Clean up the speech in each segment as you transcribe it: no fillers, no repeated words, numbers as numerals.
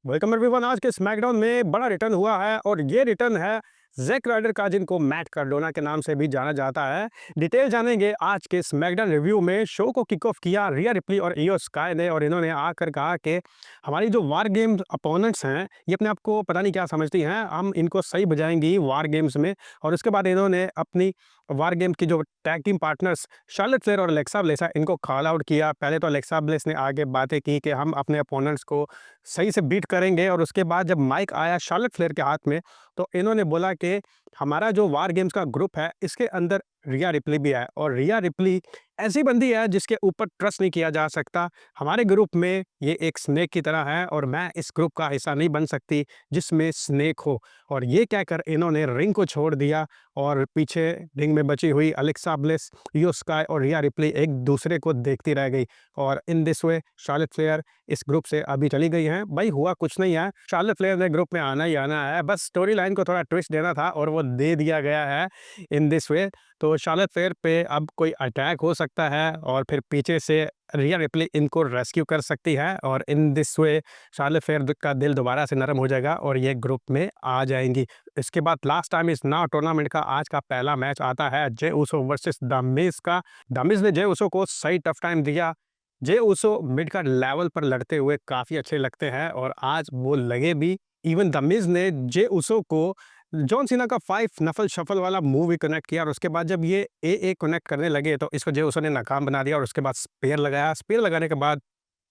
Welcome everyone. आज के SmackDown में बड़ा रिटर्न हुआ है और ये रिटर्न है जैक राइडर का, जिनको मैट कार्डोना के नाम से भी जाना जाता है। डिटेल जानेंगे आज के स्मैकडाउन रिव्यू में। शो को किक ऑफ किया रिया रिप्ली और इयो स्काई ने, और इन्होंने आकर कहा कि हमारी जो वार गेम अपोनेंट्स हैं ये अपने आप को पता नहीं क्या समझती हैं, हम इनको सही बजाएंगी वार गेम्स में। और उसके बाद इन्होंने अपनी वार गेम की जो tag team partners Charlotte Flair और अलेक्सा ब्लेस है इनको कॉल आउट किया। पहले तो अलेक्सा ब्लेस ने आगे बातें की कि हम अपने अपोनेंट्स को सही से बीट करेंगे, और उसके बाद जब माइक आया शार्लेट फ्लेयर के हाथ में तो इन्होंने बोला कि हमारा जो वार गेम्स का ग्रुप है इसके अंदर रिया रिप्ली भी है, और रिया रिप्ली ऐसी बंदी है जिसके ऊपर ट्रस्ट नहीं किया जा सकता। हमारे ग्रुप में ये एक स्नेक की तरह है और मैं इस ग्रुप का हिस्सा नहीं बन सकती जिसमें स्नेक हो। और ये कहकर इन्होंने रिंग को छोड़ दिया, और पीछे रिंग में बची हुई अलेक्सा ब्लिस, इयो स्काई और रिया रिप्ली एक दूसरे को देखती रह गई। और इन दिस वे शार्लेट फ्लेयर इस ग्रुप से अभी चली गई हैं। भाई हुआ कुछ नहीं है, शार्लेट फ्लेयर ने ग्रुप में आना ही आना है, बस स्टोरी लाइन को थोड़ा ट्विस्ट देना था और वो दे दिया गया है इन दिस वे। तो शार्लेट फ्लेयर पे अब कोई अटैक हो सकता है और फिर पीछे से रिया रिप्ली इनको रेस्क्यू कर सकती है, और इन दिस वे शार्लेट फ्लेयर का दिल दोबारा से नरम हो जाएगा और ये ग्रुप में आ जाएंगी। इसके बाद लास्ट टाइम इस नाउ टूर्नामेंट का आज का पहला मैच आता है जे उसो वर्सेस द मिज का। द मिज ने जे उसो को सही टफ टाइम दिया। जे उसो मिड का लेवल पर लड़ते हुए काफ़ी अच्छे लगते हैं और आज वो लगे भी। इवन द मिज ने जे उसो को जॉन सीना का 5 नफल शफल वाला मूव ही कनेक्ट किया, और उसके बाद जब ये ए कनेक्ट करने लगे तो इसको जे उसो ने नाकाम बना दिया, और उसके बाद स्पेयर लगाया। स्पेयर लगाने के बाद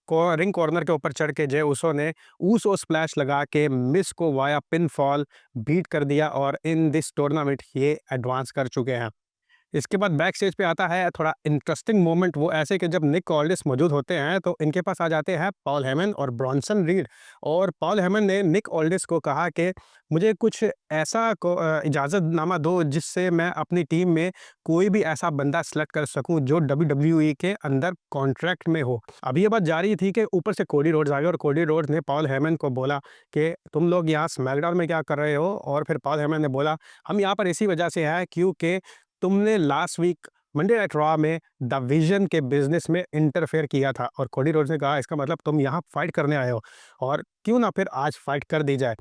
रिंग कॉर्नर के ऊपर चढ़ के जे उसो ने ऊसो स्प्लैश लगा के मिस को वाया पिन फॉल बीट कर दिया, और इन दिस टूर्नामेंट ये एडवांस कर चुके हैं। इसके बाद बैक स्टेज पे आता है थोड़ा इंटरेस्टिंग मोमेंट, वो ऐसे कि जब निक ऑल्डिस मौजूद होते हैं तो इनके पास आ जाते हैं पॉल हेमन और ब्रॉन्सन रीड। और पॉल हेमन ने निक ऑल्डिस को कहा कि मुझे कुछ ऐसा इजाज़तनामा दो जिससे मैं अपनी टीम में कोई भी ऐसा बंदा सेलेक्ट कर सकूं जो WWE के अंदर कॉन्ट्रैक्ट में हो। अभी ये बात जारी थी कि ऊपर से कोडी रोड्स आ गए और कोडी रोड्स ने पॉल हेमन को बोला कि तुम लोग यहाँ स्मैकडाउन में क्या कर रहे हो। और फिर पॉल हेमन ने बोला हम यहाँ पर इसी वजह से है क्योंकि तुमने last week Monday night Raw में द विजन के बिजनेस में इंटरफेयर किया था। और कोडी रोड्स ने कहा इसका मतलब तुम यहाँ फाइट करने आए हो, और क्यों ना फिर आज फाइट कर दी जाए।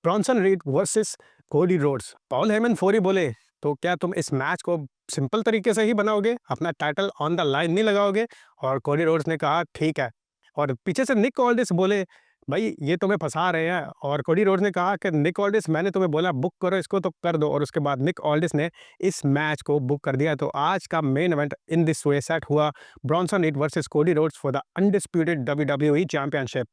Bronson Reed versus Cody Rhodes. Paul Heyman फोरी बोले तो क्या तुम इस मैच को सिंपल तरीके से ही बनाओगे, अपना टाइटल ऑन द लाइन नहीं लगाओगे। और कोडी रोड्स ने कहा ठीक है। और पीछे से निक ऑल्डिस बोले भाई ये तुम्हें फंसा रहे हैं। और कोडी रोड्स ने कहा कि निक ऑल्डिस मैंने तुम्हें बोला बुक करो इसको तो कर दो, और उसके बाद निक ऑल्डिस ने इस मैच को बुक कर दिया। तो आज का main event in this way set हुआ, Bronson Reed versus Cody Rhodes for the undisputed WWE championship.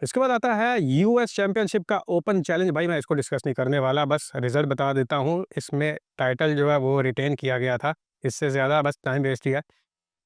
इसके बाद आता है यूएस चैंपियनशिप का ओपन चैलेंज। भाई मैं इसको डिस्कस नहीं करने वाला, बस रिजल्ट बता देता हूँ। इसमें टाइटल जो है वो रिटेन किया गया था, इससे ज़्यादा बस टाइम वेस्ट ही है।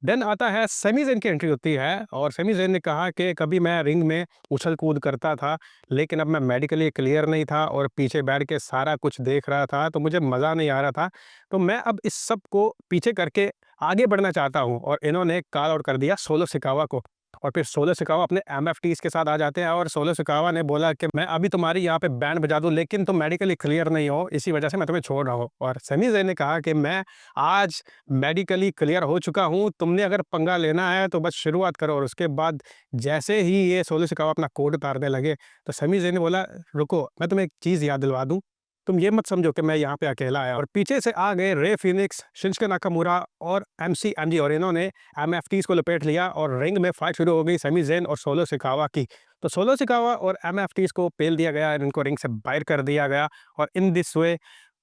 देन आता है सेमी ज़ेन की एंट्री होती है, और सेमी ज़ेन ने कहा कि कभी मैं रिंग में उछल कूद करता था लेकिन अब मैं मेडिकली क्लियर नहीं था और पीछे बैठ के सारा कुछ देख रहा था तो मुझे मज़ा नहीं आ रहा था, तो मैं अब इस सब को पीछे करके आगे बढ़ना चाहता हूँ। और इन्होंने कॉल आउट कर दिया सोलो सिकावा को, और फिर सोलो सिकावा अपने एमएफटीज के साथ आ जाते हैं, और सोलो सिकावा ने बोला कि मैं अभी तुम्हारी यहाँ पे बैंड बजा दूँ लेकिन तुम मेडिकली क्लियर नहीं हो, इसी वजह से मैं तुम्हें छोड़ रहा हूँ। और सेमी ज़ेन ने कहा कि मैं आज मेडिकली क्लियर हो चुका हूँ, तुमने अगर पंगा लेना है तो बस शुरुआत करो। और उसके बाद जैसे ही ये सोलो सिकावा अपना कोड उतारने लगे तो सेमी ज़ेन ने बोला रुको मैं तुम्हें एक चीज़ याद दिलवा दूँ, तुम ये मत समझो कि मैं यहाँ पे अकेला आया। और पीछे से आ गए रे फिनिक्स, शिंजुके नाकामुरा और एमजी, और इन्होंने एमएफटीज को लपेट लिया और रिंग में फाइट शुरू हो गई सेमी ज़ेन और सोलो सिकावा की। तो सोलो सिकावा और एमएफटीज को पेल दिया गया, इनको रिंग से बाहर कर दिया गया। और इन दिस वे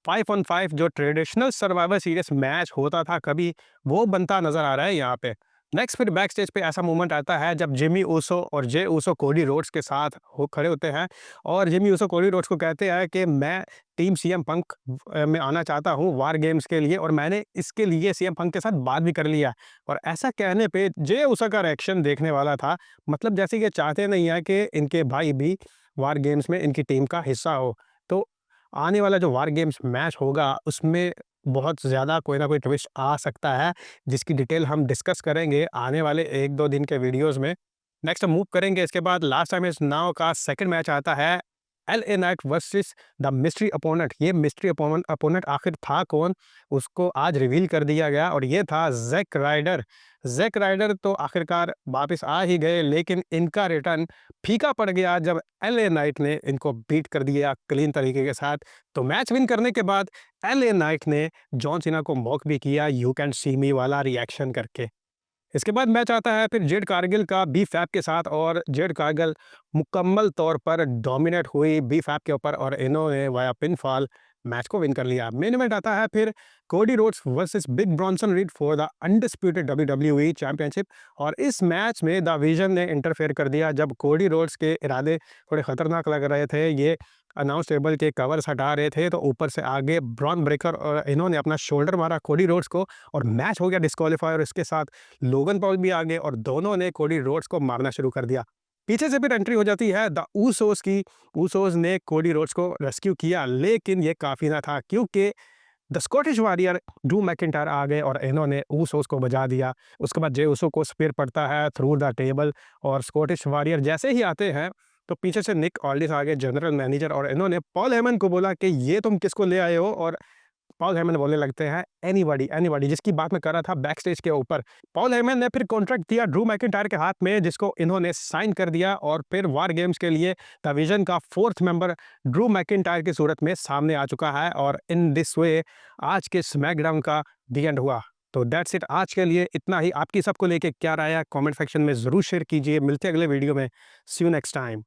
5 ऑन 5 जो ट्रेडिशनल सर्वाइवर सीरीज मैच होता था कभी, वो बनता नजर आ रहा है यहाँ पे। नेक्स्ट फिर बैक स्टेज पे ऐसा मोमेंट आता है जब जिमी ऊसो और जे ऊसो कोडी रोड्स के साथ हो खड़े होते हैं, और जिमी ऊसो कोडी रोड्स को कहते हैं कि मैं टीम सीएम पंक में आना चाहता हूँ वार गेम्स के लिए, और मैंने इसके लिए सीएम पंक के साथ बात भी कर लिया। और ऐसा कहने पे जे ऊसो का रिएक्शन देखने वाला था, मतलब जैसे कि चाहते नहीं है कि इनके भाई भी वार गेम्स में इनकी टीम का हिस्सा हो। तो आने वाला जो वार गेम्स मैच होगा उसमें बहुत ज़्यादा कोई ना कोई ट्विस्ट आ सकता है, जिसकी डिटेल हम डिस्कस करेंगे आने वाले 1-2 दिन के वीडियोस में। नेक्स्ट हम मूव करेंगे, इसके बाद लास्ट टाइम इस नाव का सेकंड मैच आता है LA night versus the mystery opponent. ये मिस्ट्री अपोनेंट आखिर था कौन, उसको आज रिवील कर दिया गया और ये था ज़ैक राइडर। ज़ैक राइडर तो आखिरकार वापस आ ही गए, लेकिन इनका रिटर्न फीका पड़ गया जब एलए नाइट ने इनको बीट कर दिया क्लीन तरीके के साथ। तो मैच विन करने के बाद एलए नाइट ने जॉन सीना को मॉक भी किया, यू कैन सी मी वाला रिएक्शन करके। इसके बाद मैच आता है फिर जेड कारगिल का बी फैप के साथ, और जेड कारगिल मुकम्मल तौर पर डोमिनेट हुई बी फैप के ऊपर और इन्होंने वाया पिन फॉल मैच को विन कर लिया। मेन इवेंट आता है फिर Cody Rhodes versus big Bronson read for the undisputed WWE championship. और इस मैच में द विजन ने इंटरफेयर कर दिया जब कोडी रोड्स के इरादे थोड़े खतरनाक लग रहे थे। ये अनाउंस टेबल के कवर्स हटा रहे थे, तो ऊपर से आगे ब्रॉन ब्रेकर और इन्होंने अपना शोल्डर मारा कोडी रोड्स को और मैच हो गया डिस्क्वालीफाई। और इसके साथ लोगन पॉल भी आ गए और दोनों ने कोडी रोड्स को मारना शुरू कर दिया। पीछे से फिर एंट्री हो जाती है द ऊसोस की। ऊसोस ने कोडी रोड्स को रेस्क्यू किया, लेकिन ये काफ़ी ना था क्योंकि the Scottish warrior Drew McIntyre आ गए और इन्होंने ऊसोस को बजा दिया। उसके बाद जे ऊसो को स्पीयर पड़ता है थ्रू द टेबल, और स्कॉटिश वॉरियर जैसे ही आते हैं तो पीछे से निक ऑल्डिस आ गए जनरल मैनेजर, और इन्होंने पॉल हेमन को बोला कि ये तुम किसको ले आए हो। और पॉल हेमन बोलने लगते हैं एनीबॉडी एनीबॉडी, जिसकी बात मैं कर रहा था बैक स्टेज के ऊपर। पॉल हेमन ने फिर कॉन्ट्रैक्ट दिया ड्रू मैकिंटायर के हाथ में, जिसको इन्होंने साइन कर दिया, और फिर वार गेम्स के लिए द विजन का फोर्थ मेंबर ड्रू मैकिंटायर की सूरत में सामने आ चुका है। और इन दिस वे आज के स्मैकडाउन का दी एंड हुआ। तो दैट्स इट, आज के लिए इतना ही। आपकी सबको लेके क्या राय है कमेंट सेक्शन में ज़रूर शेयर कीजिए। मिलते हैं अगले वीडियो में। सी यू नेक्स्ट टाइम।